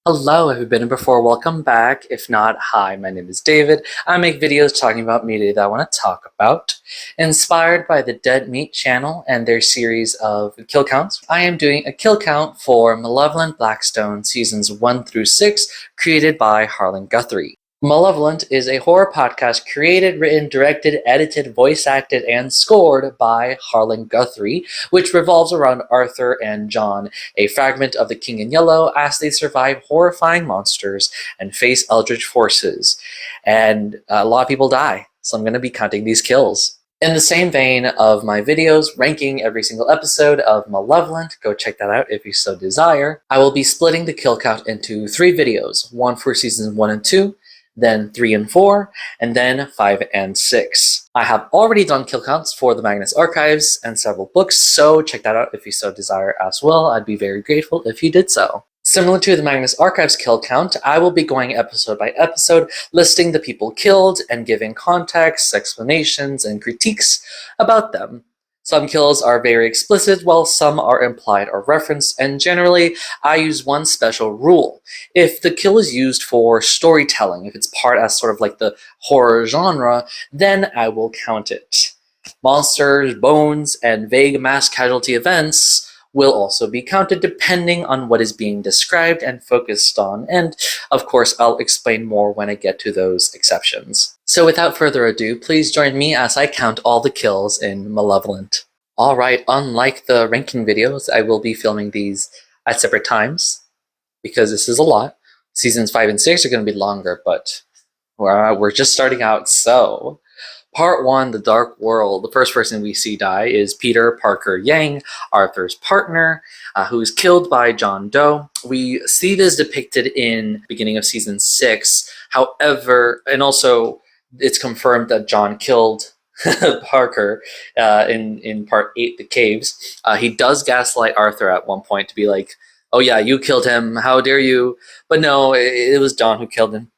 Hello, have you been here before? Welcome back. If not, hi, my name is David. I make videos talking about media that I want to talk about. Inspired by the Dead Meat channel and their series of kill counts, I am doing a kill count for Malevolent Blackstone seasons 1 through 6, created by Harlan Guthrie. Malevolent is a horror podcast created, written, directed, edited, voice acted, and scored by Harlan Guthrie, which revolves around Arthur and John, a fragment of the King in Yellow, as they survive horrifying monsters and face eldritch forces. And a lot of people die, so I'm going to be counting these kills. In the same vein of my videos ranking every single episode of Malevolent, go check that out if you so desire, I will be splitting the kill count into 3 videos, one for seasons 1 and 2, then 3 and 4, and then 5 and 6. I have already done kill counts for the Magnus Archives and several books, so check that out if you so desire as well. I'd be very grateful if you did so. Similar to the Magnus Archives kill count, I will be going episode by episode, listing the people killed and giving context, explanations, and critiques about them. Some kills are very explicit, while some are implied or referenced, and generally, I use one special rule. If the kill is used for storytelling, if it's part as sort of like the horror genre, then I will count it. Monsters, bones, and vague mass casualty events will also be counted depending on what is being described and focused on, and of course I'll explain more when I get to those exceptions. So without further ado, please join me as I count all the kills in Malevolent. Alright, unlike the ranking videos, I will be filming these at separate times, because this is a lot. Seasons 5 and 6 are going to be longer, but we're just starting out, so... Part 1, The Dark World. The first person we see die is Peter Parker Yang, Arthur's partner, who is killed by John Doe. We see this depicted in the beginning of season 6. However, and also it's confirmed that John killed Parker in part 8, The Caves. He does gaslight Arthur at one point to be like, oh yeah, you killed him, how dare you? But no, it was John who killed him.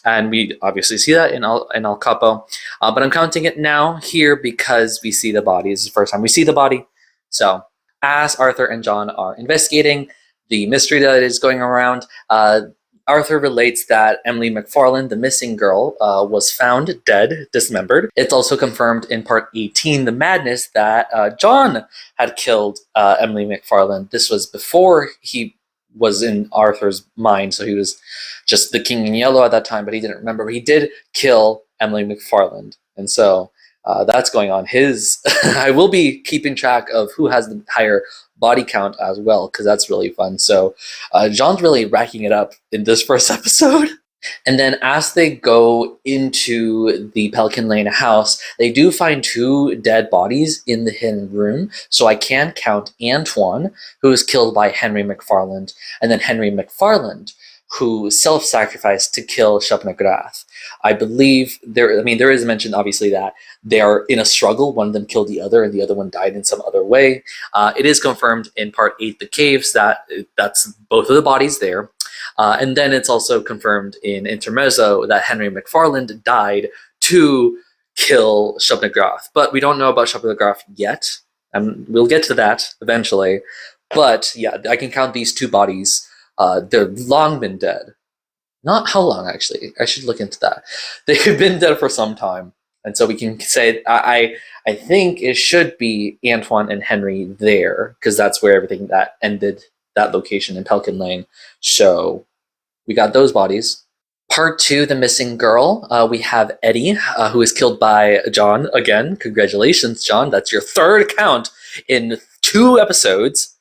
And we obviously see that in El Capo. But I'm counting it now here because we see the body. This is the first time we see the body. So as Arthur and John are investigating the mystery that is going around, Arthur relates that Emily McFarland, the missing girl, was found dead, dismembered. It's also confirmed in part 18, The Madness, that John had killed Emily McFarland. This was before he was in Arthur's mind, so he was just the King in Yellow at that time, but he didn't remember. He did kill Emily McFarland, and so that's going on. I will be keeping track of who has the higher body count as well, because that's really fun. So John's really racking it up in this first episode. And then as they go into the Pelican Lane house, they do find 2 dead bodies in the hidden room. So I can count Antoine, who was killed by Henry McFarland, and then Henry McFarland, who self-sacrificed to kill Shub-Nigrath. I believe there is mention, obviously, that they are in a struggle. One of them killed the other, and the other one died in some other way. It is confirmed in part 8, The Caves, that's both of the bodies there. And then it's also confirmed in Intermezzo that Henry McFarland died to kill Shub-Nigrath. But we don't know about Shub-Nigrath yet, and we'll get to that eventually. But yeah, I can count these 2 bodies. They've long been dead. Not how long, actually. I should look into that. They've been dead for some time. And so we can say, I think it should be Antoine and Henry there, because that's where everything that ended, that location in Pelican Lane. So we got those bodies. Part 2, The Missing Girl. We have Eddie, who is killed by John again. Congratulations, John. That's your 3rd count in 2 episodes.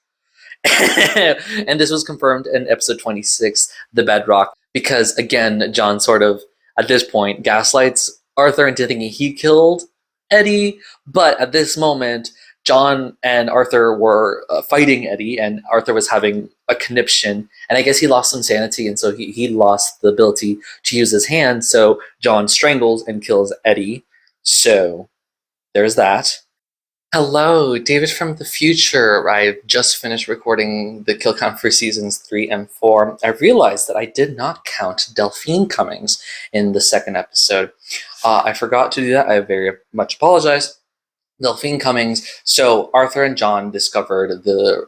And this was confirmed in episode 26, The Bedrock, because again, John sort of, at this point, gaslights Arthur into thinking he killed Eddie, but at this moment, John and Arthur were fighting Eddie, and Arthur was having a conniption, and I guess he lost some sanity, and so he lost the ability to use his hand, so John strangles and kills Eddie. So there's that. Hello, David from the future. I've just finished recording the kill count for seasons 3 and 4. I realized that I did not count Delphine Cummings in the 2nd episode. I forgot to do that. I very much apologize. Delphine Cummings. So Arthur and John discovered the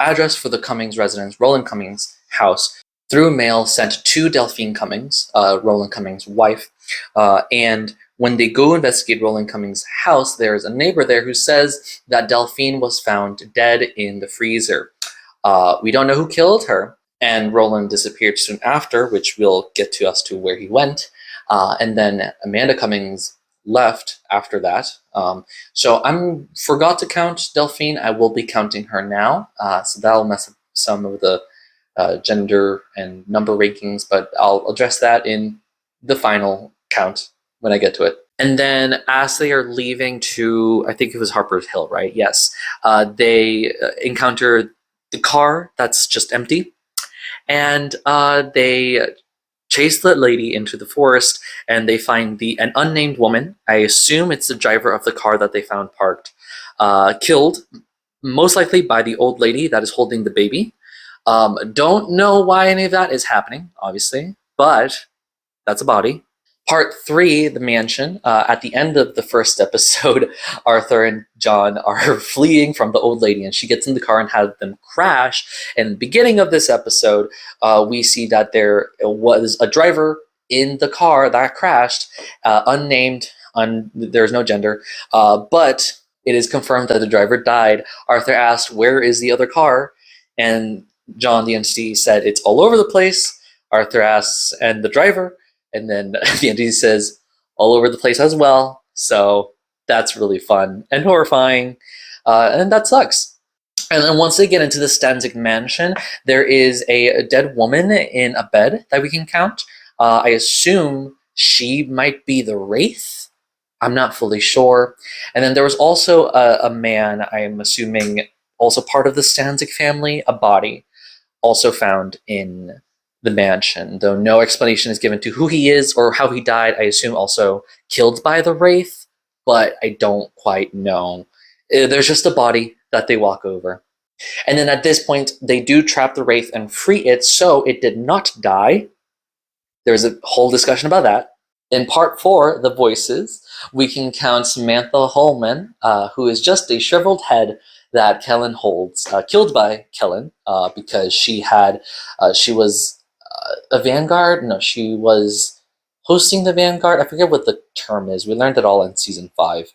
address for the Cummings residence, Roland Cummings' house, through mail sent to Delphine Cummings, Roland Cummings' wife. And when they go investigate Roland Cummings' house, there's a neighbor there who says that Delphine was found dead in the freezer. We don't know who killed her, and Roland disappeared soon after, which will get to us to where he went. And then Amanda Cummings left after that. So I forgot to count Delphine. I will be counting her now. So that'll mess up some of the gender and number rankings, but I'll address that in the final count when I get to it. And then as they are leaving to, I think it was Harper's Hill, right? Yes. They encounter the car that's just empty, and they chase the lady into the forest, and they find an unnamed woman. I assume it's the driver of the car that they found parked, killed, most likely by the old lady that is holding the baby. Don't know why any of that is happening, obviously, but that's a body. Part 3, the mansion. At the end of the first episode, Arthur and John are fleeing from the old lady, and she gets in the car and has them crash. And the beginning of this episode, we see that there was a driver in the car that crashed, unnamed, there's no gender, but it is confirmed that the driver died. Arthur asked, "Where is the other car?" And John, the entity, said, "It's all over the place." Arthur asks, "And the driver?" And then the entity says, "All over the place as well." So that's really fun and horrifying. And that sucks. And then once they get into the Stanzik mansion, there is a dead woman in a bed that we can count. I assume she might be the Wraith. I'm not fully sure. And then there was also a man, I'm assuming also part of the Stanzik family, a body, also found in the mansion, though no explanation is given to who he is or how he died. I assume also killed by the Wraith, but I don't quite know. There's just a body that they walk over. And then at this point, they do trap the Wraith and free it, so it did not die. There's a whole discussion about that. In part 4, the voices, we can count Samantha Holman, who is just a shriveled head that Kellen holds, killed by Kellen, because she was a Vanguard? No, she was hosting the Vanguard. I forget what the term is. We learned it all in season 5.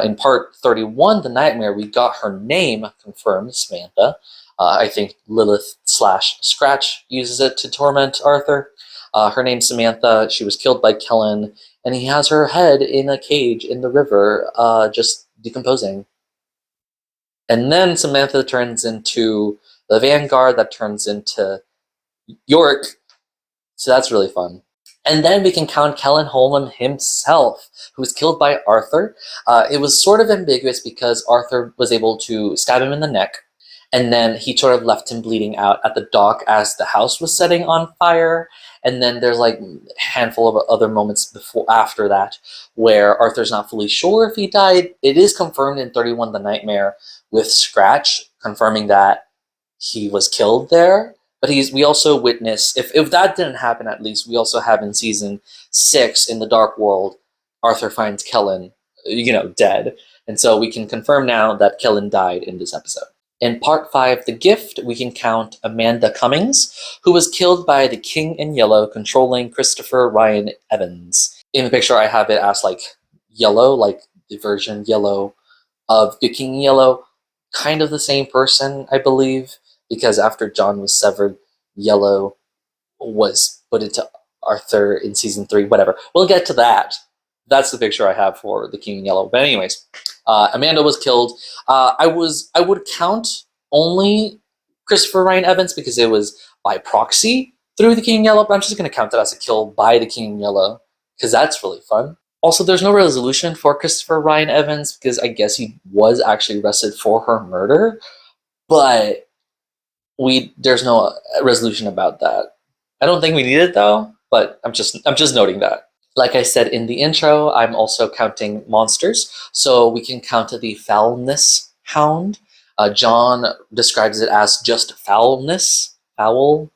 In part 31, The Nightmare, we got her name confirmed, Samantha. I think Lilith/Scratch uses it to torment Arthur. Her name's Samantha. She was killed by Kellen, and he has her head in a cage in the river, just decomposing. And then Samantha turns into the Vanguard that turns into York. So that's really fun. And then we can count Kellen Holman himself, who was killed by Arthur. It was sort of ambiguous because Arthur was able to stab him in the neck, and then he sort of left him bleeding out at the dock as the house was setting on fire. And then there's like a handful of other moments after that where Arthur's not fully sure if he died. It is confirmed in 31 The Nightmare with Scratch confirming that he was killed there. But we also witness, if that didn't happen at least, we also have in season 6 in the Dark World, Arthur finds Kellen, dead. And so we can confirm now that Kellen died in this episode. In part 5, The Gift, we can count Amanda Cummings, who was killed by the King in Yellow controlling Christopher Ryan Evans. In the picture I have it as like yellow, like the version yellow of the King in Yellow, kind of the same person, I believe. Because after John was severed, Yellow was put into Arthur in season 3, whatever. We'll get to that. That's the picture I have for the King in Yellow. But anyways, Amanda was killed. I would count only Christopher Ryan Evans because it was by proxy through the King in Yellow, but I'm just going to count it as a kill by the King in Yellow because that's really fun. Also, there's no resolution for Christopher Ryan Evans because I guess he was actually arrested for her murder, but there's no resolution about that. I don't think we need it though, but I'm just noting that. Like I said in the intro, I'm also counting monsters, so we can count the Foulness Hound. John describes it as just foulness. Foulness?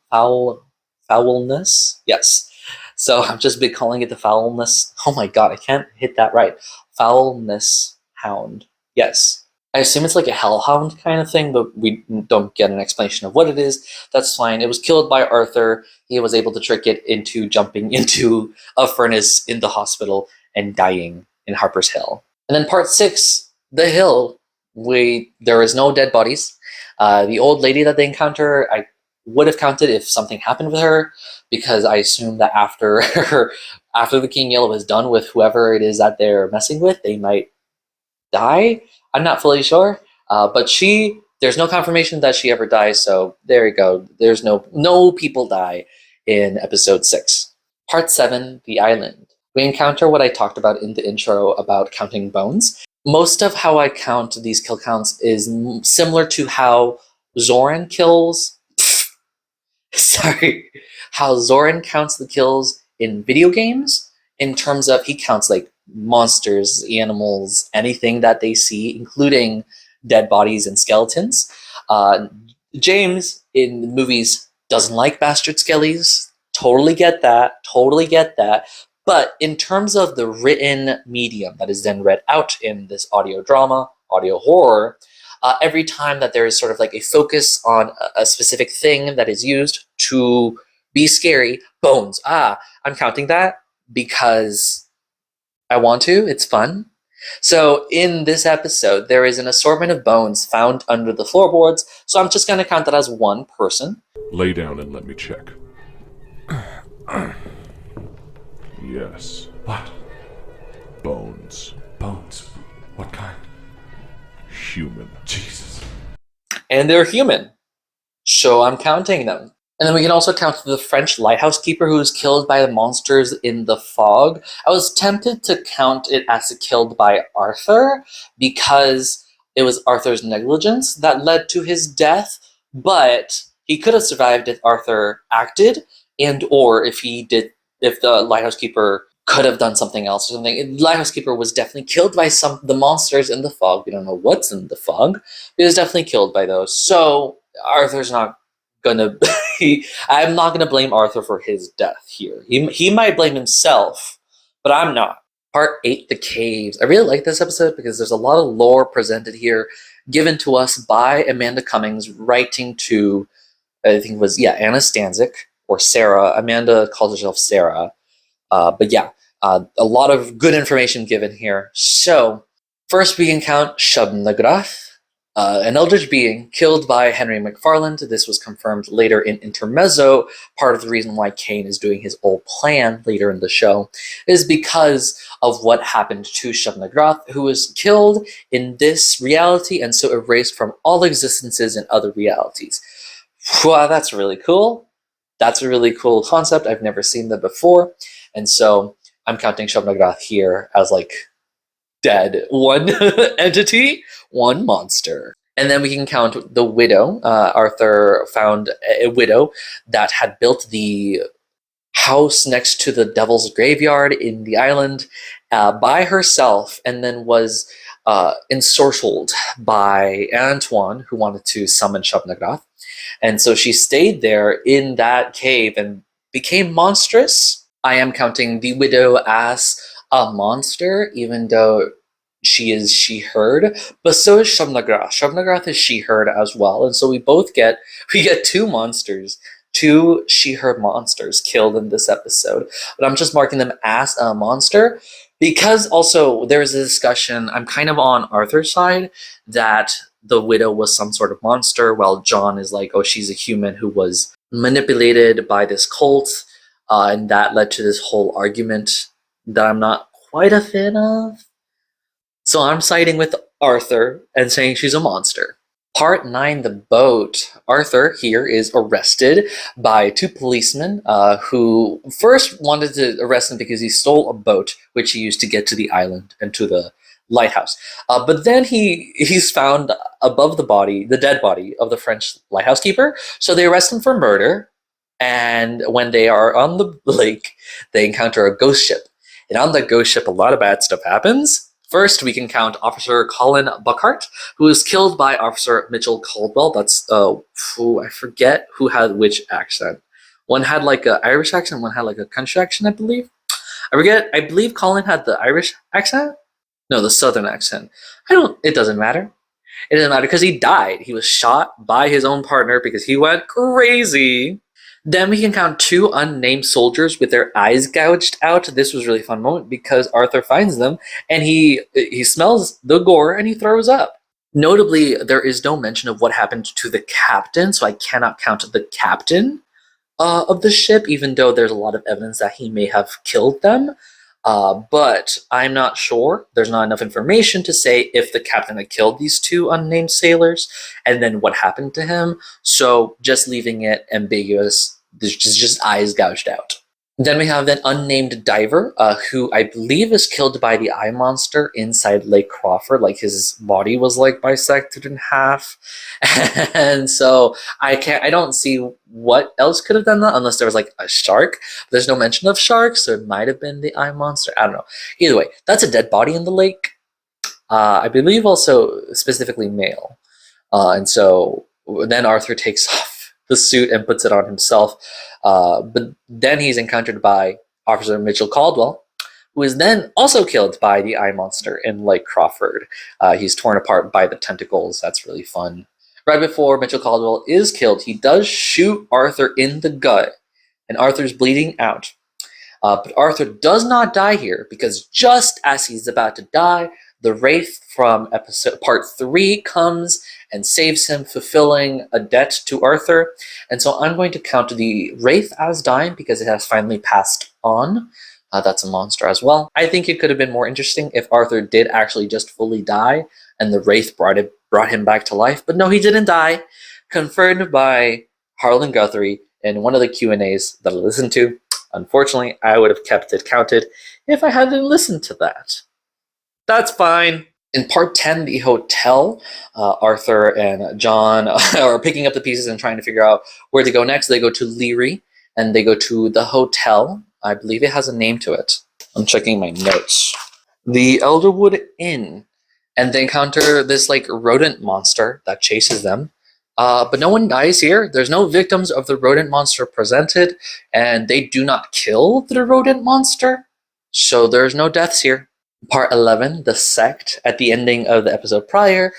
Yes. So I'm just big calling it the Foulness. Oh my god, I can't hit that right. Foulness Hound. Yes. I assume it's like a hellhound kind of thing, but we don't get an explanation of what it is. That's fine. It was killed by Arthur. He was able to trick it into jumping into a furnace in the hospital and dying in Harper's Hill. And then part 6, The Hill. There is no dead bodies. The old lady that they encounter, I would have counted if something happened with her, because I assume that after after the King Yellow is done with whoever it is that they're messing with, they might die. I'm not fully sure, but there's no confirmation that she ever dies. So there you go. There's no people die in episode 6. Part 7, The Island. We encounter what I talked about in the intro about counting bones. Most of how I count these kill counts is similar to how Zoran kills. Sorry, how Zoran counts the kills in video games, in terms of he counts like monsters, animals, anything that they see, including dead bodies and skeletons. James in the movies doesn't like bastard skellies. Totally get that. Totally get that. But in terms of the written medium that is then read out in this audio drama, audio horror, every time that there is sort of like a focus on a specific thing that is used to be scary, bones. I'm counting that because I want to. It's fun. So in this episode, there is an assortment of bones found under the floorboards. So I'm just going to count that as one person. Lay down and let me check. Yes. What? Bones. Bones? What kind? Human. Jesus. And they're human. So I'm counting them. And then we can also count the French lighthouse keeper who was killed by the monsters in the fog. I was tempted to count it as killed by Arthur because it was Arthur's negligence that led to his death, but he could have survived if Arthur acted, and or if the lighthouse keeper could have done something else or something. The lighthouse keeper was definitely killed by the monsters in the fog. We don't know what's in the fog, but he was definitely killed by those. So Arthur's not gonna I'm not gonna blame Arthur for his death here. He might blame himself, but I'm not. Part 8, The Caves. I really like this episode because there's a lot of lore presented here, given to us by Amanda Cummings, writing to, I think it was, Anna Stanzik, or Sarah. Amanda calls herself Sarah. But a lot of good information given here. So, first we can count Shub-Niggurath, an eldritch being killed by Henry McFarland. This was confirmed later in Intermezzo. Part of the reason why Kane is doing his old plan later in the show is because of what happened to Shub-Niggurath, who was killed in this reality and so erased from all existences in other realities. Wow, that's really cool. That's a really cool concept. I've never seen that before. And so I'm counting Shub-Niggurath here as like dead. One entity, one monster. And then we can count the widow. Arthur found a widow that had built the house next to the devil's graveyard in the island by herself, and then was ensorcelled by Antoine, who wanted to summon Shub-Niggurath. And so she stayed there in that cave and became monstrous. I am counting the widow as a monster, even though she is she-herd, but so is Shub-Niggurath. Shub-Niggurath is she-herd as well, and so we get two monsters, two she-herd monsters killed in this episode. But I'm just marking them as a monster because also there is a discussion. I'm kind of on Arthur's side that the widow was some sort of monster, while John is like, oh, she's a human who was manipulated by this cult, and that led to this whole argument that I'm not quite a fan of. So I'm siding with Arthur and saying she's a monster. Part 9, The Boat. Arthur here is arrested by two policemen who first wanted to arrest him because he stole a boat, which he used to get to the island and to the lighthouse. But then he's found above the dead body of the French lighthouse keeper. So they arrest him for murder. And when they are on the lake, they encounter a ghost ship. And on the ghost ship, a lot of bad stuff happens. First, we can count Officer Colin Buckhart, who was killed by Officer Mitchell Caldwell. That's, I forget who had which accent. One had like an Irish accent, one had like a country accent, I believe. I forget, I believe Colin had the Irish accent? No, the Southern accent. It doesn't matter. It doesn't matter because he died. He was shot by his own partner because he went crazy. Then we can count 2 unnamed soldiers with their eyes gouged out. This was a really fun moment because Arthur finds them and he smells the gore and he throws up. Notably, there is no mention of what happened to the captain, so I cannot count the captain of the ship, even though there's a lot of evidence that he may have killed them. But I'm not sure. There's not enough information to say if the captain had killed these 2 unnamed sailors and then what happened to him. So just leaving it ambiguous. There's just eyes gouged out. Then we have an unnamed diver who I believe is killed by the eye monster inside Lake Crawford. Like his body was like bisected in half. And so I don't see what else could have done that unless there was like a shark. There's no mention of sharks, so it might have been the eye monster. I don't know. Either way, that's a dead body in the lake. I believe also specifically male. And so then Arthur takes off the suit and puts it on himself. But then he's encountered by Officer Mitchell Caldwell, who is then also killed by the eye monster in Lake Crawford. He's torn apart by the tentacles. That's really fun. Right before Mitchell Caldwell is killed, he does shoot Arthur in the gut, and Arthur's bleeding out. But Arthur does not die here because just as he's about to die, the Wraith from part 3 comes and saves him, fulfilling a debt to Arthur. And so I'm going to count the Wraith as dying because it has finally passed on. That's a monster as well. I think it could have been more interesting if Arthur did actually just fully die and the Wraith brought him back to life. But no, he didn't die. Confirmed by Harlan Guthrie in one of the Q&As that I listened to. Unfortunately, I would have kept it counted if I hadn't listened to that. That's fine. In part 10, the hotel, Arthur and John are picking up the pieces and trying to figure out where to go next. They go to Leary, and they go to the hotel. I believe it has a name to it. I'm checking my notes. The Elderwood Inn. And they encounter this like rodent monster that chases them. But no one dies here. There's no victims of the rodent monster presented, and they do not kill the rodent monster. So there's no deaths here. Part 11, the sect. At the ending of the episode prior,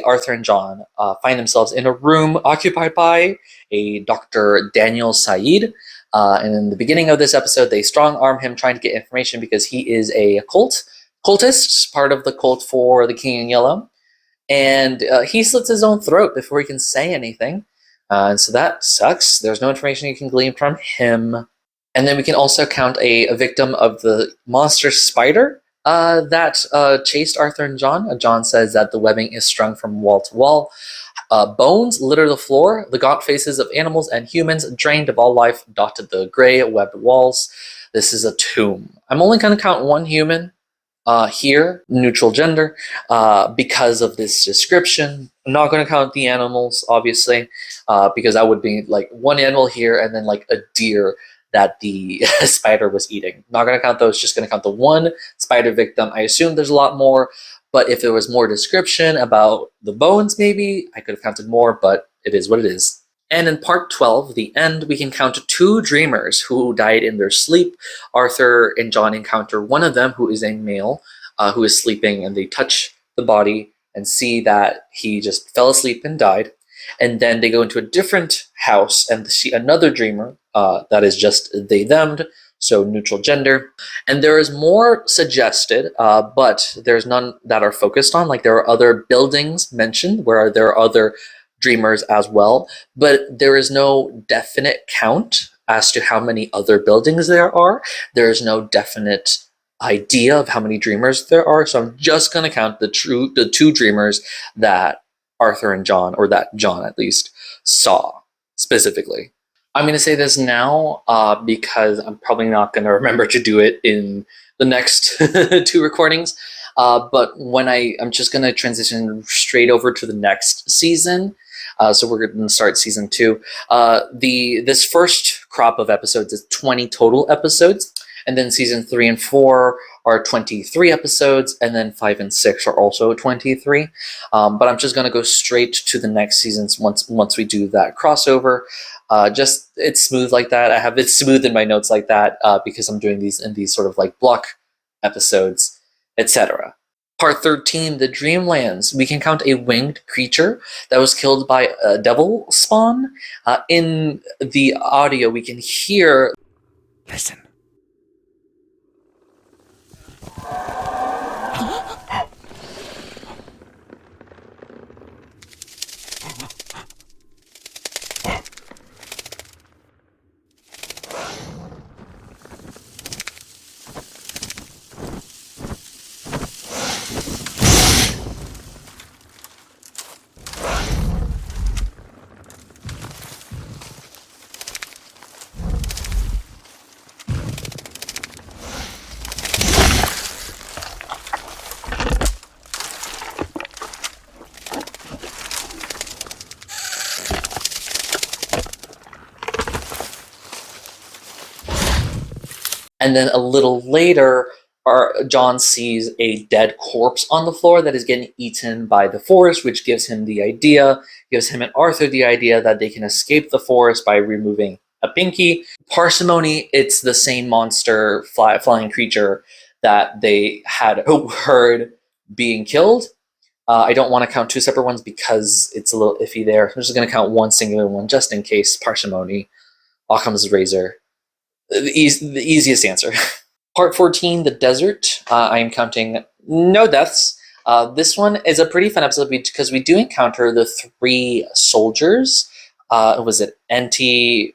Arthur and John find themselves in a room occupied by a Dr. Daniel Said. And in the beginning of this episode, they strong arm him trying to get information because he is a cultist, part of the cult for the King in Yellow. And he slits his own throat before he can say anything. And so that sucks. There's no information you can glean from him. And then we can also count a victim of the monster spider that chased Arthur and John. John says that the webbing is strung from wall to wall. Bones litter the floor. The gaunt faces of animals and humans, drained of all life, dotted the gray webbed walls. This is a tomb. I'm only going to count one human here, neutral gender, because of this description. I'm not going to count the animals, obviously, because that would be like one animal here and then like a deer that the spider was eating. Not going to count those, just going to count the one spider victim. I assume there's a lot more, but if there was more description about the bones, maybe I could have counted more, but it is what it is. And in part 12, the end, we can count 2 dreamers who died in their sleep. Arthur and John encounter one of them who is a male who is sleeping, and they touch the body and see that he just fell asleep and died. And then they go into a different house and see another dreamer that is just they, them, so neutral gender. And there is more suggested, but there's none that are focused on. Like there are other buildings mentioned where there are other dreamers as well, but there is no definite count as to how many other buildings there are. There is no definite idea of how many dreamers there are, so I'm just going to count the 2 dreamers that Arthur and John, or that John at least, saw specifically. I'm going to say this now because I'm probably not going to remember to do it in the next 2 recordings. But when I'm just going to transition straight over to the next season. So we're going to start season 2. This first crop of episodes is 20 total episodes. And then season 3 and 4 are 23 episodes, and then 5 and 6 are also 23. But I'm just going to go straight to the next seasons once we do that crossover. Just it's smooth like that. I have it smooth in my notes like that because I'm doing these in these sort of like block episodes, etc. Part 13, the Dreamlands. We can count a winged creature that was killed by a devil spawn. In the audio, we can hear. Listen. And then a little later, John sees a dead corpse on the floor that is getting eaten by the forest, which gives him and Arthur the idea that they can escape the forest by removing a pinky. Parsimony, it's the same monster, flying creature that they had heard being killed. I don't want to count two separate ones because it's a little iffy there. I'm just going to count one singular one just in case. Parsimony, Occam's razor. The easiest answer. Part 14, the desert. I am counting no deaths. This one is a pretty fun episode because we do encounter the three soldiers. Was it Enti?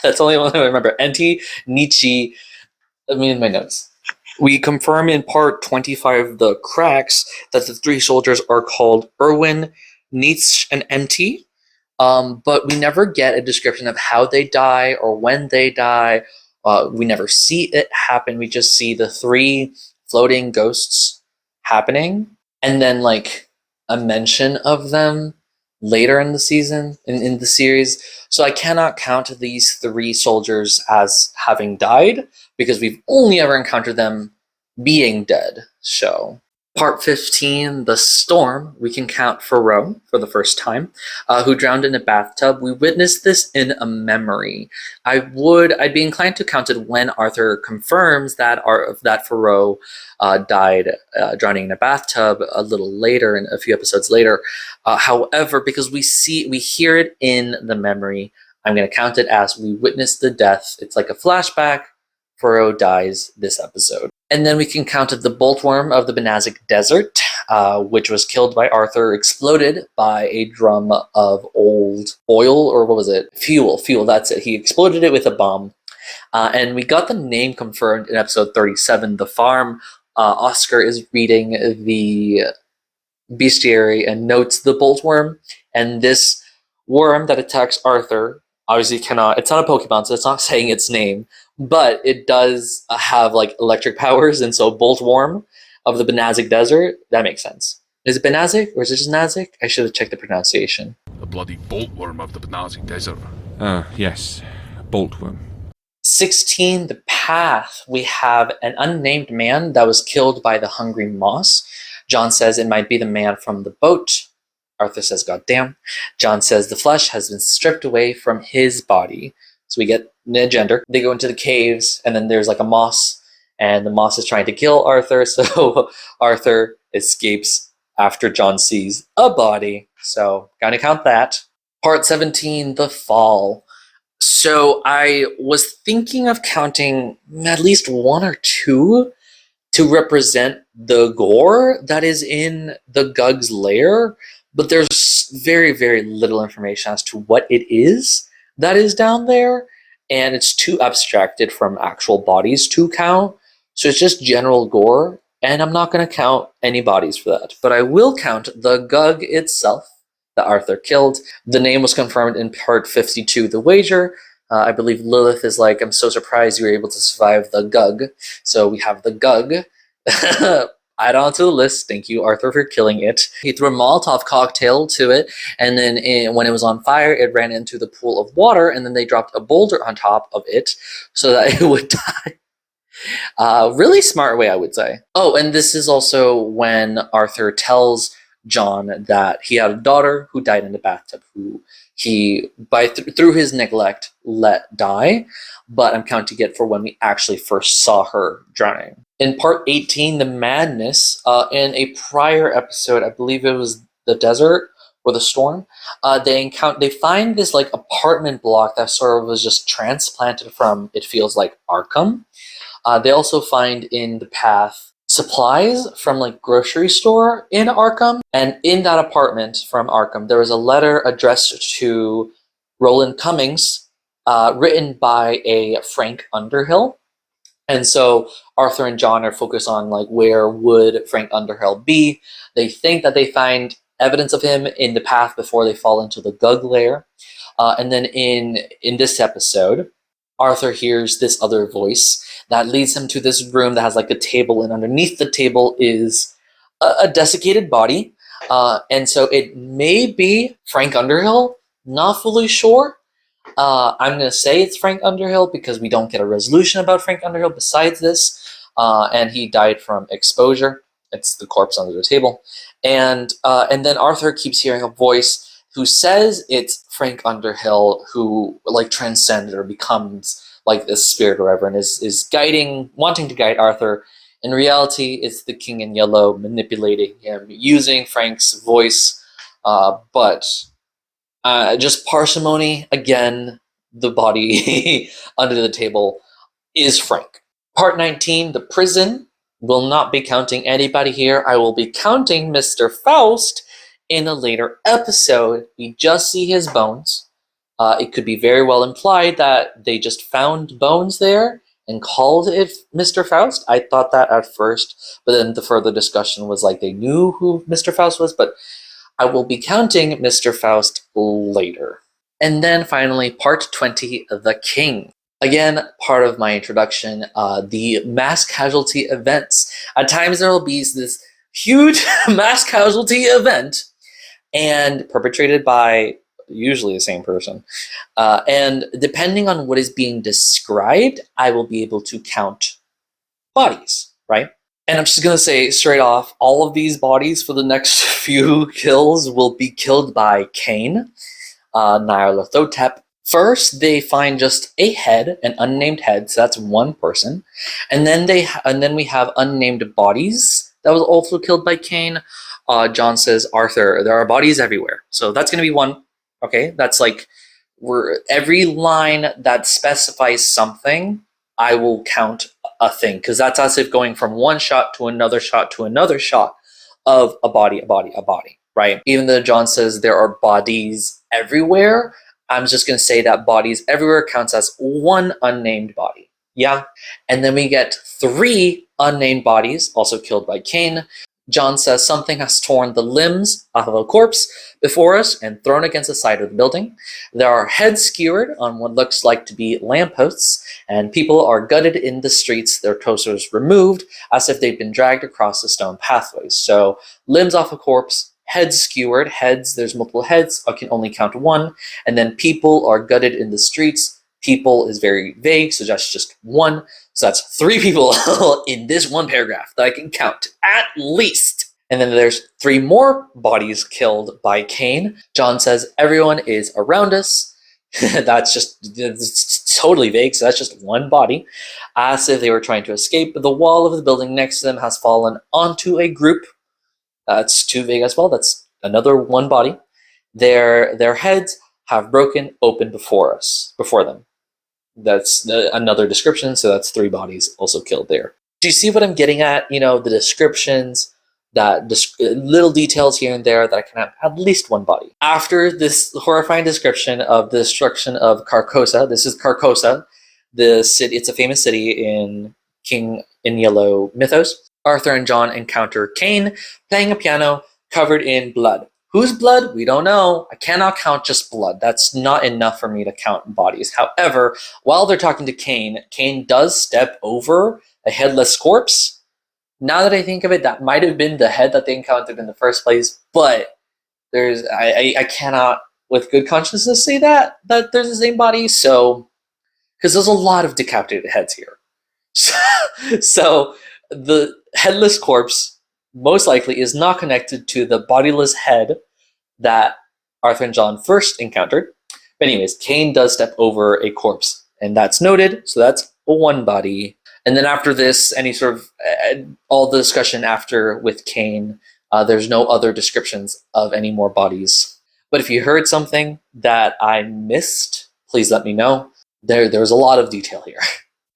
That's the only one I remember. Enti, Nietzsche. Let me in my notes. We confirm in part 25, the cracks, that the three soldiers are called Erwin, Nietzsche, and Enti. But we never get a description of how they die or when they die. We never see it happen. We just see the three floating ghosts happening, and then like a mention of them later in the season, in the series. So I cannot count these three soldiers as having died because we've only ever encountered them being dead. So Part 15, the storm. We can count Thoreau for the first time, who drowned in a bathtub. We witnessed this in a memory. I'd be inclined to count it when Arthur confirms that Thoreau died drowning in a bathtub a little later, a few episodes later. However, because we hear it in the memory, I'm going to count it as we witnessed the death. It's like a flashback. Thoreau dies this episode. And then we can count the boltworm of the Benazic Desert, which was killed by Arthur, exploded by a drum of old oil, or what was it? Fuel, that's it. He exploded it with a bomb. And we got the name confirmed in episode 37, The Farm. Oscar is reading the bestiary and notes the boltworm. And this worm that attacks Arthur obviously cannot, it's not a Pokemon, so it's not saying its name, but it does have like electric powers, and so Boltworm of the Benazic Desert, that makes sense. Is it Benazic or is it just Nazic? I should have checked the pronunciation. The bloody boltworm of the Benazic Desert. Yes. Boltworm. 16, the path. We have an unnamed man that was killed by the hungry moss. John says it might be the man from the boat. Arthur says, God damn. John says the flesh has been stripped away from his body. So we get the gender. They go into the caves, and then there's like a moss, and the moss is trying to kill Arthur. So Arthur escapes after John sees a body. So gotta count that. Part 17, the fall. So I was thinking of counting at least one or two to represent the gore that is in the Gug's lair, but there's very, very little information as to what it is that is down there, and it's too abstracted from actual bodies to count, so it's just general gore, and I'm not going to count any bodies for that. But I will count the Gug itself that Arthur killed. The name was confirmed in part 52, The Wager. I believe Lilith is like, I'm so surprised you were able to survive the Gug. So we have the Gug. Add on to the list. Thank you, Arthur, for killing it. He threw a Molotov cocktail to it, and then when it was on fire, it ran into the pool of water, and then they dropped a boulder on top of it so that it would die. Really smart way, I would say. Oh, and this is also when Arthur tells John that he had a daughter who died in the bathtub, who he, through his neglect, let die, but I'm counting it for when we actually first saw her drowning. In part 18, the madness, in a prior episode, I believe it was the desert or the storm, they find this like apartment block that sort of was just transplanted from, it feels like, Arkham. They also find in the path supplies from like grocery store in Arkham, and in that apartment from Arkham there was a letter addressed to Roland Cummings, written by a Frank Underhill. And so Arthur and John are focused on like, where would Frank Underhill be? They think that they find evidence of him in the path before they fall into the Gug lair. And then in this episode, Arthur hears this other voice that leads him to this room that has like a table, and underneath the table is a desiccated body. And so it may be Frank Underhill, not fully sure. I'm going to say it's Frank Underhill because we don't get a resolution about Frank Underhill besides this. And he died from exposure. It's the corpse under the table. And then Arthur keeps hearing a voice who says it's Frank Underhill, who like transcended or becomes like this spirit or whatever, and is wanting to guide Arthur. In reality, it's the King in Yellow manipulating him using Frank's voice, but just parsimony. Again, the body under the table is Frank. Part 19, the prison. Will not be counting anybody here. I will be counting Mr. Faust in a later episode. We just see his bones. It could be very well implied that they just found bones there and called it Mr. Faust. I thought that at first, but then the further discussion was like they knew who Mr. Faust was, but I will be counting Mr. Faust later. And then finally, part 20, The King. Again, part of my introduction, the mass casualty events. At times there will be this huge mass casualty event, and perpetrated by usually the same person. And depending on what is being described, I will be able to count bodies, right? And I'm just going to say straight off, all of these bodies for the next few kills will be killed by Cain, Nyarlathotep. First, they find just a head, an unnamed head, so that's one person. And then we have unnamed bodies that was also killed by Cain. John says, Arthur, there are bodies everywhere. So that's going to be one. Okay, that's like, every line that specifies something, I will count a thing, because that's as if going from one shot to another shot to another shot of a body, right? Even though John says there are bodies everywhere, I'm just going to say that bodies everywhere counts as one unnamed body. Yeah? And then we get 3 unnamed bodies, also killed by Cain. John says something has torn the limbs off of a corpse before us and thrown against the side of the building. There are heads skewered on what looks like to be lampposts, and people are gutted in the streets, their torsos removed as if they've been dragged across the stone pathways. So limbs off a corpse, heads skewered, there's multiple heads, I can only count 1, and then people are gutted in the streets. People is very vague, so that's just 1. So that's 3 people in this one paragraph that I can count, at least. And then there's 3 more bodies killed by Cain. John says, everyone is around us. It's totally vague, so that's just 1 body. As if they were trying to escape, the wall of the building next to them has fallen onto a group. That's too vague as well. That's another 1 body. Their heads have broken open before them. That's another description, so that's 3 bodies also killed there. Do you see what I'm getting at? You know, the descriptions, that little details here and there that I can have at least 1 body. After this horrifying description of the destruction of Carcosa, this is Carcosa, the city. It's a famous city in King in Yellow mythos. Arthur and John encounter Cain playing a piano covered in blood. Whose blood? We don't know. I cannot count just blood. That's not enough for me to count bodies. However, while they're talking to Cain, Cain does step over a headless corpse. Now that I think of it, that might have been the head that they encountered in the first place, but I cannot with good consciousness say that there's the same body, so, because there's a lot of decapitated heads here. So the headless corpse most likely is not connected to the bodiless head that Arthur and John first encountered. But anyways, Cain does step over a corpse, and that's noted, so that's one body. And then after this, any sort of all the discussion after with Cain, there's no other descriptions of any more bodies. But if you heard something that I missed, please let me know. There's a lot of detail here.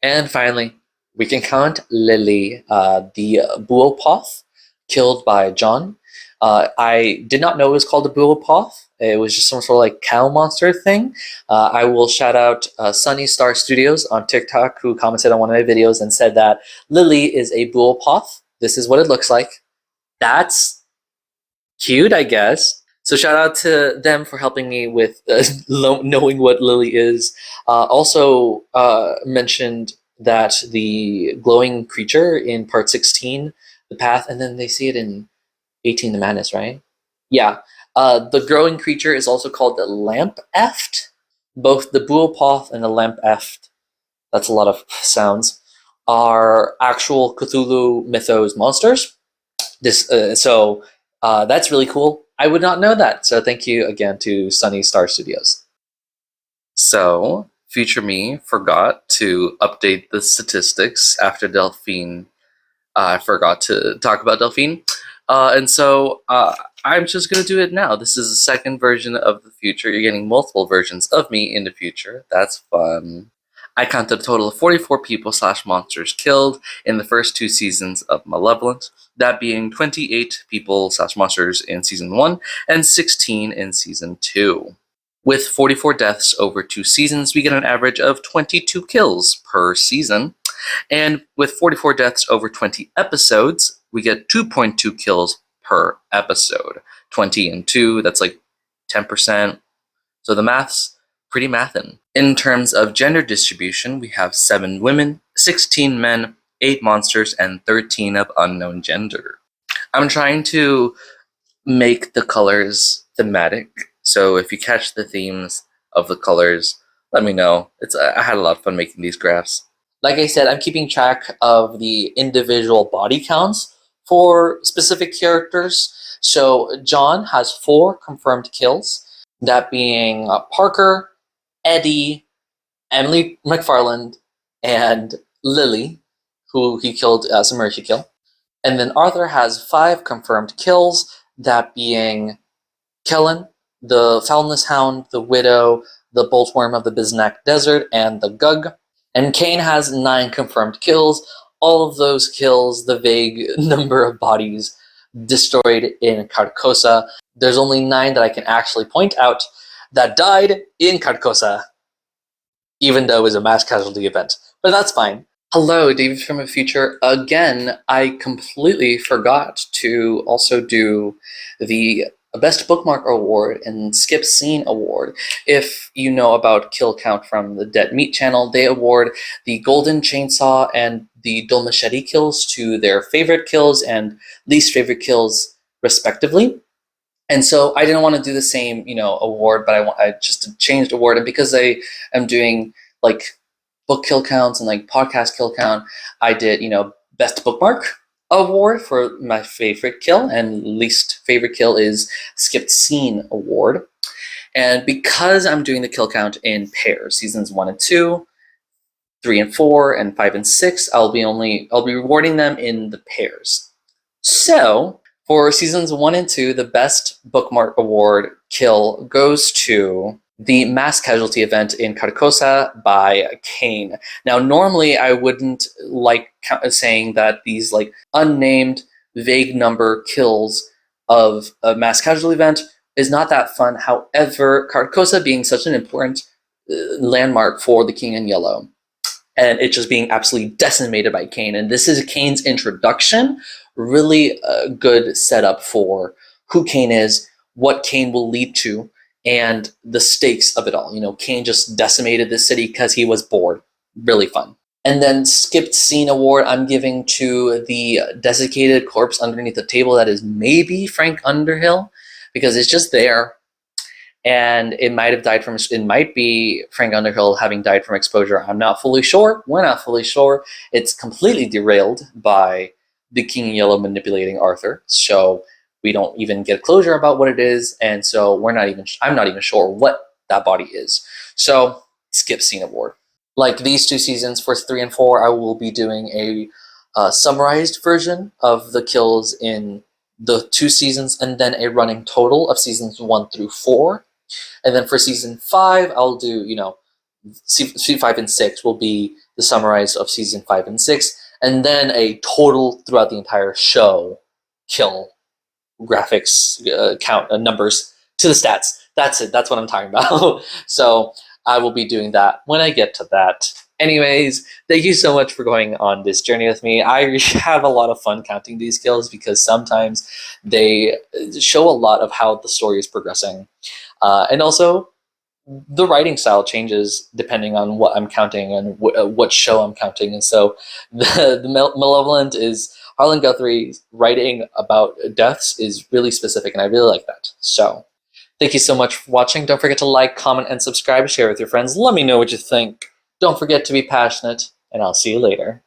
And finally, we can count Lily, the buopoth, killed by John. I did not know it was called a buopoth. It was just some sort of like cow monster thing. I will shout out Sunny Star Studios on TikTok, who commented on one of my videos and said that Lily is a buopoth. This is what it looks like. That's cute, I guess. So shout out to them for helping me with knowing what Lily is. Also mentioned that the glowing creature in part 16, the path, and then they see it in 18 the Madness, right? Yeah. The growing creature is also called the lamp-eft. Both the buopoth and the lamp-eft, that's a lot of sounds, are actual Cthulhu Mythos monsters. So that's really cool. I would not know that. So thank you again to Sunny Star Studios. So future me forgot to update the statistics after Delphine. I forgot to talk about Delphine. And so I'm just going to do it now. This is the second version of the future. You're getting multiple versions of me in the future. That's fun. I counted a total of 44 people / monsters killed in the first 2 seasons of Malevolent, that being 28 people / monsters in season 1 and 16 in season 2. With 44 deaths over 2 seasons, we get an average of 22 kills per season. And with 44 deaths over 20 episodes, we get 2.2 kills per episode. 20 and 2, that's like 10%. So the math's pretty mathin'. In terms of gender distribution, we have 7 women, 16 men, 8 monsters, and 13 of unknown gender. I'm trying to make the colors thematic, so if you catch the themes of the colors, let me know. I had a lot of fun making these graphs. Like I said, I'm keeping track of the individual body counts for specific characters. So John has 4 confirmed kills, that being Parker, Eddie, Emily McFarland, and Lily, who he killed as a mercy kill. And then Arthur has 5 confirmed kills, that being Kellen, the Foulness Hound, the Widow, the Boltworm of the Biznak Desert, and the Gug. And Cain has 9 confirmed kills. All of those kills, the vague number of bodies destroyed in Carcosa. There's only 9 that I can actually point out that died in Carcosa, even though it was a mass casualty event. But that's fine. Hello, David from the future. Again, I completely forgot to also do the Best Bookmark Award and Skip Scene Award. If you know about Kill Count from the Dead Meat channel, they award the Golden Chainsaw and the Dull Machete kills to their favorite kills and least favorite kills, respectively. And so I didn't want to do the same, award, but I just changed award. And because I am doing like book kill counts and like podcast kill count, I did, Best Bookmark Award for my favorite kill, and least favorite kill is Skipped Scene Award. And because I'm doing the kill count in pairs, seasons 1 and 2, 3 and 4, and 5 and 6, I'll be rewarding them in the pairs. So for seasons 1 and 2, the Best Bookmark Award kill goes to the mass casualty event in Carcosa by Cain. Now, normally I wouldn't like saying that these like unnamed vague number kills of a mass casualty event is not that fun. However, Carcosa being such an important landmark for the King in Yellow, and it just being absolutely decimated by Cain, and this is Cain's introduction, really a good setup for who Cain is, what Cain will lead to, and the stakes of it all. Cain just decimated the city because he was bored. Really fun. And then Skipped Scene Award I'm giving to the desiccated corpse underneath the table that is maybe Frank Underhill, because it's just there. And it might be Frank Underhill having died from exposure. I'm not fully sure. We're not fully sure. It's completely derailed by the King in Yellow manipulating Arthur. So We don't even get closure about what it is, and so I'm not even sure what that body is. So skip scene award. Like these 2 seasons for 3 and 4, I will be doing a summarized version of the kills in the 2 seasons, and then a running total of seasons 1 through 4. And then for season 5, I'll do, season 5 and 6 will be the summarized of season 5 and 6, and then a total throughout the entire show kill graphics count numbers to the stats. That's it. That's what I'm talking about. So I will be doing that when I get to that. Anyways, thank you so much for going on this journey with me. I have a lot of fun counting these kills because sometimes they show a lot of how the story is progressing. And also, the writing style changes depending on what I'm counting and what show I'm counting. And so the Malevolent is Harlan Guthrie's writing about deaths is really specific, and I really like that. So thank you so much for watching. Don't forget to like, comment, and subscribe. Share with your friends. Let me know what you think. Don't forget to be passionate, and I'll see you later.